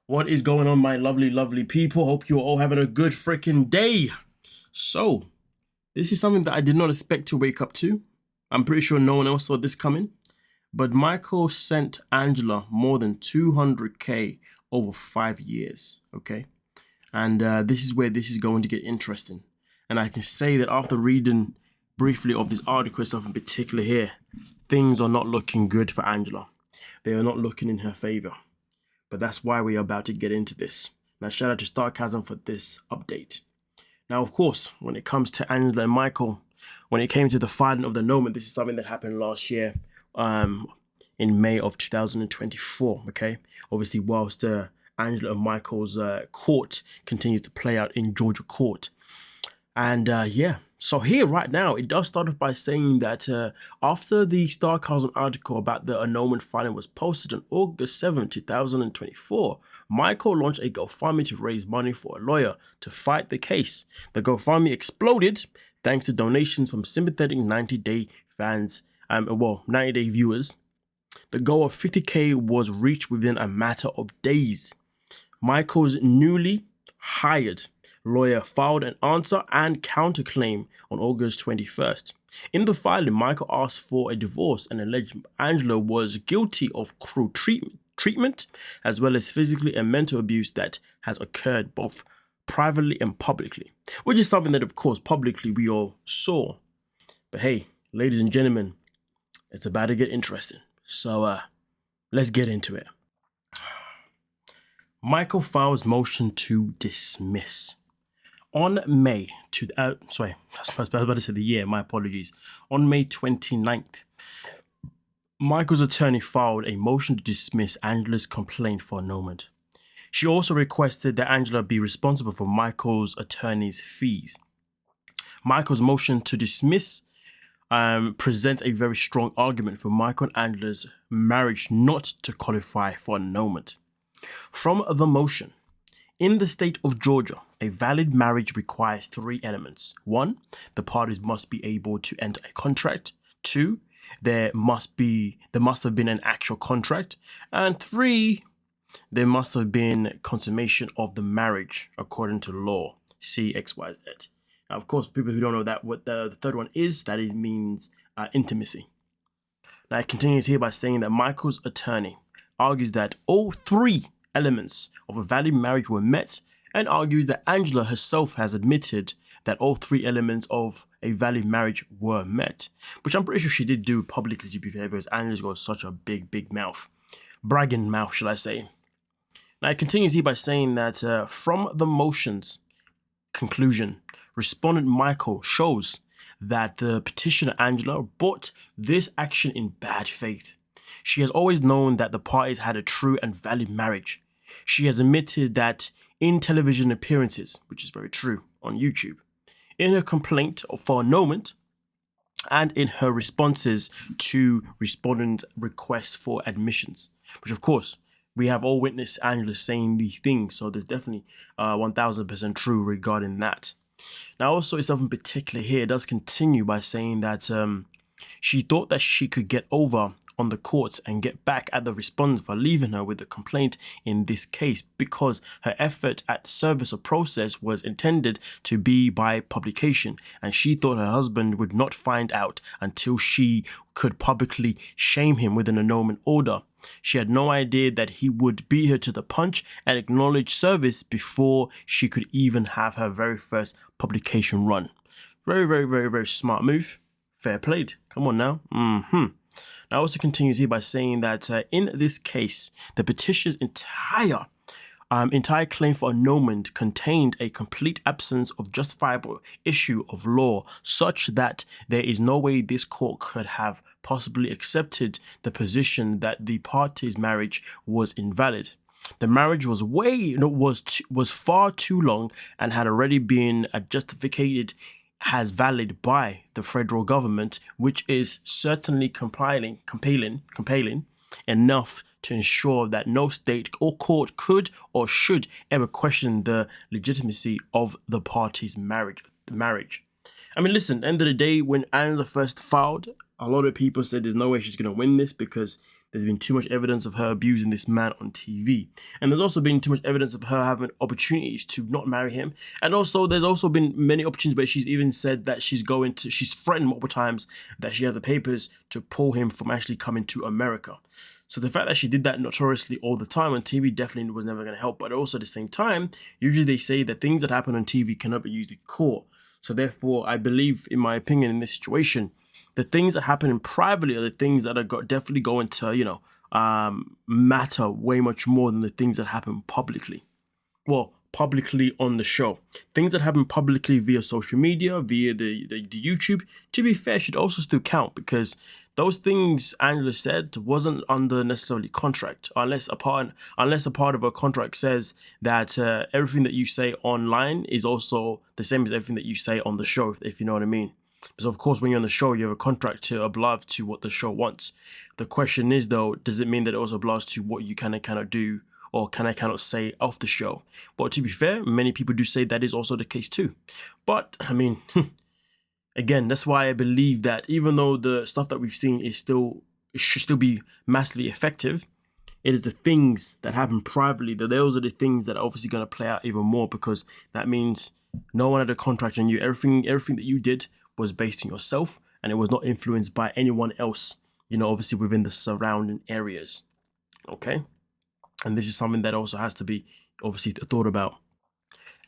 What is going on, my lovely people? Hope you're all having a good freaking day. So, this is something that I did not expect to wake up to. I'm pretty sure no one else saw this coming. But Michael sent Angela more than 200K over 5 years, okay? And this is where this is going to get interesting. And I can say that after reading briefly of this article stuff in particular here, things are not looking good for Angela. They are not looking in her favor. But that's why we are about to get into this. Now, shout out to Starchasm for this update. Now, of course, when it comes to Angela and Michael, when it came to the filing of the annulment, this is something that happened last year, in May of 2024. Okay, obviously, whilst Angela and Michael's court continues to play out in Georgia court, and yeah. So here, right now, it does start off by saying that after the Starcasm article about the annulment filing was posted on August 7, 2024, Michael launched a GoFundMe to raise money for a lawyer to fight the case. The GoFundMe exploded thanks to donations from sympathetic 90-day fans, 90-day viewers. The goal of 50K was reached within a matter of days. Michael's newly hired lawyer filed an answer and counterclaim on August 21st. In the filing, Michael asked for a divorce and alleged Angela was guilty of cruel treatment as well as physically and mental abuse that has occurred both privately and publicly, which is something that, of course, publicly we all saw. But hey, ladies and gentlemen, it's about to get interesting. So let's get into it. Michael files motion to dismiss. On May, I was about to say the year, my apologies. On May 29th, Michael's attorney filed a motion to dismiss Angela's complaint for annulment. She also requested that Angela be responsible for Michael's attorney's fees. Michael's motion to dismiss presents a very strong argument for Michael and Angela's marriage not to qualify for annulment. From the motion, in the state of Georgia, a valid marriage requires three elements. 1, the parties must be able to enter a contract. 2, there must have been an actual contract. And 3, there must have been consummation of the marriage according to law. See XYZ. Now, of course, people who don't know that what the third one is, that it means intimacy. Now, it continues here by saying that Michael's attorney argues that all three elements of a valid marriage were met and argues that Angela herself has admitted that all three elements of a valid marriage were met, which I'm pretty sure she did do publicly, to be fair, because Angela's got such a big mouth. Bragging mouth, shall I say. Now, it continues here by saying that from the motion's conclusion, respondent Michael shows that the petitioner Angela brought this action in bad faith. She has always known that the parties had a true and valid marriage. She has admitted that in television appearances, which is very true, on YouTube, in her complaint for annulment, and in her responses to respondent requests for admissions, which of course, we have all witnessed Angela saying these things, so there's definitely 1000% true regarding that. Now, also itself in particular here does continue by saying that she thought that she could get over on the courts and get back at the respondent for leaving her with the complaint in this case because her effort at service of process was intended to be by publication, and she thought her husband would not find out until she could publicly shame him with an annulment order. She had no idea that he would beat her to the punch and acknowledge service before she could even have her very first publication run. Very smart move. Fair played. Come on now. Now, also continues here by saying that in this case, the petitioner's entire claim for annulment contained a complete absence of justifiable issue of law, such that there is no way this court could have possibly accepted the position that the parties' marriage was invalid. The marriage was was far too long and had already been justified as valid by the federal government, which is certainly compelling enough to ensure that no state or court could or should ever question the legitimacy of the parties' marriage. I mean, listen, end of the day, when Angela first filed, a lot of people said there's no way she's going to win this because There's been too much evidence of her abusing this man on TV. And there's also been too much evidence of her having opportunities to not marry him. And also, there's also been many opportunities where she's even said that she's threatened multiple times that she has the papers to pull him from actually coming to America. So the fact that she did that notoriously all the time on TV definitely was never going to help. But also at the same time, usually they say that things that happen on TV cannot be used in court. So therefore, I believe, in my opinion, in this situation, the things that happen in privately are the things that are definitely going to, matter way much more than the things that happen publicly. Well, publicly on the show. Things that happen publicly via social media, via the YouTube, to be fair, should also still count, because those things Angela said wasn't under necessarily contract, unless a part of a contract says that everything that you say online is also the same as everything that you say on the show, if you know what I mean. So of course, when you're on the show, you have a contract to oblige to what the show wants. The question is, though, does it mean that it also obliges to what you can and cannot do, or cannot say off the show? But to be fair, many people do say that is also the case too. But I mean, again, that's why I believe that even though the stuff that we've seen should still be massively effective, it is the things that happen privately that those are the things that are obviously going to play out even more, because that means no one had a contract on you. Everything that you did was based on yourself, and it was not influenced by anyone else, obviously within the surrounding areas. Okay? And this is something that also has to be obviously thought about.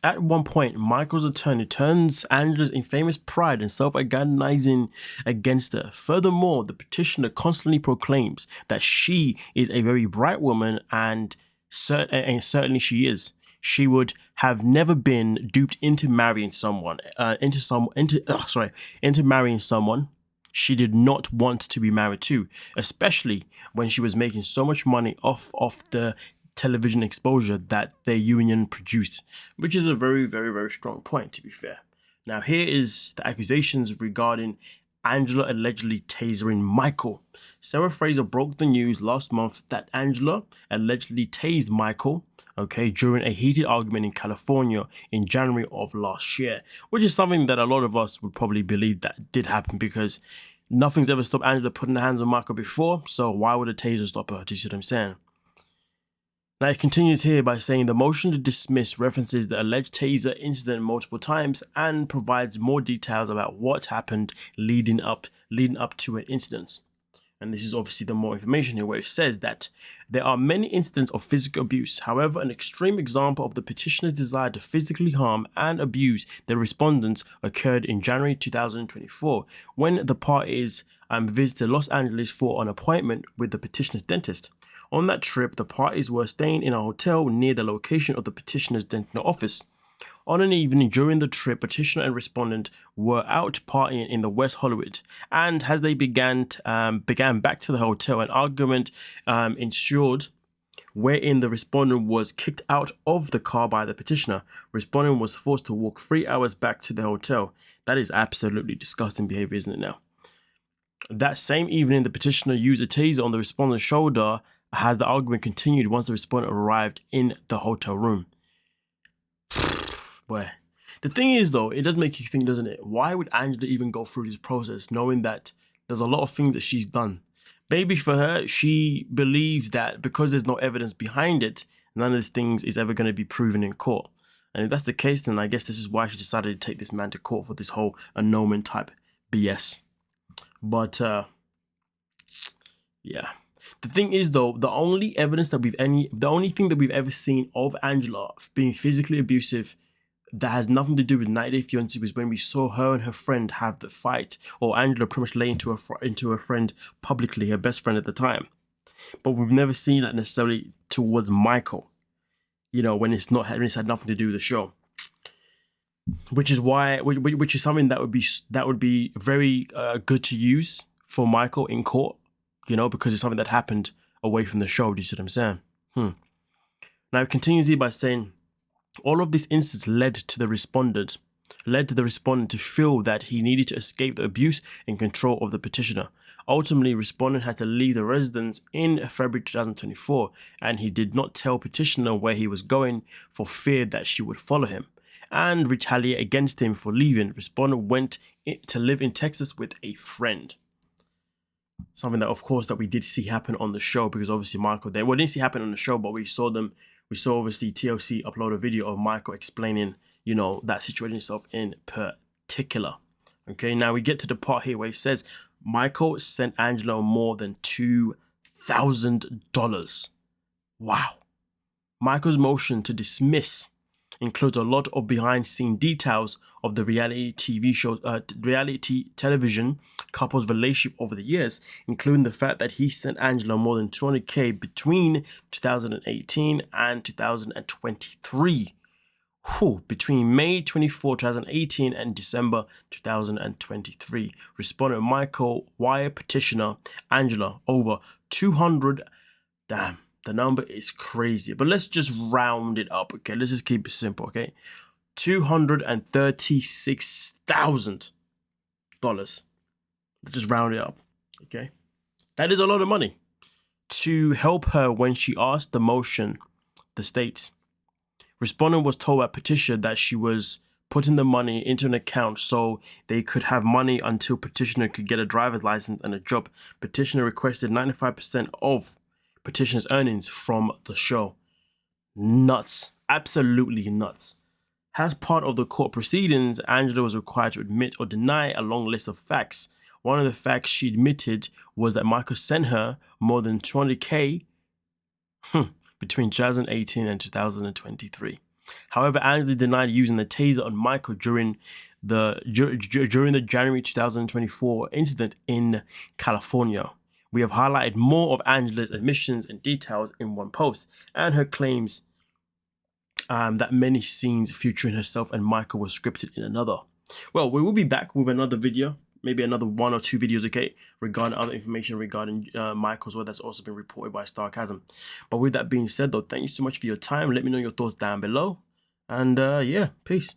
At one point, Michael's attorney turns Angela's infamous pride and self-aggrandizing against her. Furthermore, the petitioner constantly proclaims that she is a very bright woman, and certainly she is. She would have never been duped into marrying someone. Into marrying someone she did not want to be married to, especially when she was making so much money off the television exposure that their union produced, which is a very, very, very strong point, to be fair. Now, here is the accusations regarding Angela allegedly tasering Michael. Sarah Fraser broke the news last month that Angela allegedly tased Michael, during a heated argument in California in January of last year, which is something that a lot of us would probably believe that did happen, because nothing's ever stopped Angela putting her hands on Michael before, so why would a taser stop her? Do you see what I'm saying? Now, it continues here by saying the motion to dismiss references the alleged taser incident multiple times and provides more details about what happened leading up to an incident. And this is obviously the more information here, where it says that there are many incidents of physical abuse. However, an extreme example of the petitioner's desire to physically harm and abuse the respondents occurred in January 2024, when the parties visited Los Angeles for an appointment with the petitioner's dentist. On that trip, the parties were staying in a hotel near the location of the petitioner's dental office. On an evening during the trip, petitioner and respondent were out partying in the West Hollywood, and as they began back to the hotel, an argument ensued, wherein the respondent was kicked out of the car by the petitioner. Respondent was forced to walk 3 hours back to the hotel. That is absolutely disgusting behavior, isn't it now? That same evening, the petitioner used a taser on the respondent's shoulder as the argument continued once the respondent arrived in the hotel room. Boy, the thing is, though, it does make you think, doesn't it? Why would Angela even go through this process knowing that there's a lot of things that she's done? Maybe for her, she believes that because there's no evidence behind it, none of these things is ever going to be proven in court. And if that's the case, then I guess this is why she decided to take this man to court for this whole annulment type BS. But, yeah. The thing is, though, the only thing that we've ever seen of Angela being physically abusive that has nothing to do with 90 Day Fiancé was when we saw her and her friend have the fight, or Angela pretty much lay into her friend publicly, her best friend at the time. But we've never seen that necessarily towards Michael, when it's had nothing to do with the show. Which is something that would be very good to use for Michael in court, because it's something that happened away from the show. Do you see what I'm saying? Now it continues here by saying, all of these instances led the respondent to feel that he needed to escape the abuse and control of the petitioner. Ultimately, respondent had to leave the residence in February 2024, and he did not tell petitioner where he was going for fear that she would follow him and retaliate against him for leaving. Respondent went to live in Texas with a friend. Something that, of course, that we did see happen on the show, because obviously Michael there. Well, didn't see happen on the show, but we saw them. We saw obviously TLC upload a video of Michael explaining, that situation itself in particular. Okay, now we get to the part here where he says Michael sent Angela more than $2,000. Wow. Michael's motion to dismiss includes a lot of behind-scene details of the reality television couple's relationship over the years, including the fact that he sent Angela more than $200K between 2018 and 2023. Between May 24, 2018 and December 2023. Respondent Michael wire petitioner Angela over 200. Damn. The number is crazy, but let's just round it up, okay? Let's just keep it simple, okay? $236,000. Let's just round it up, okay? That is a lot of money to help her when she asked the motion. The states. Respondent was told by petitioner that she was putting the money into an account so they could have money until petitioner could get a driver's license and a job. Petitioner requested 95% of petitioner's earnings from the show. Nuts. Absolutely nuts. As part of the court proceedings, Angela was required to admit or deny a long list of facts. One of the facts she admitted was that Michael sent her more than 200K between 2018 and 2023. However, Angela denied using the taser on Michael during the January 2024 incident in California. We have highlighted more of Angela's admissions and details in one post, and her claims that many scenes featuring herself and Michael were scripted in another. Well, we will be back with another video, maybe another 1 or 2 videos, okay, regarding other information regarding Michael as well. That's also been reported by Starcasm. But with that being said, though, thank you so much for your time. Let me know your thoughts down below. And yeah, peace.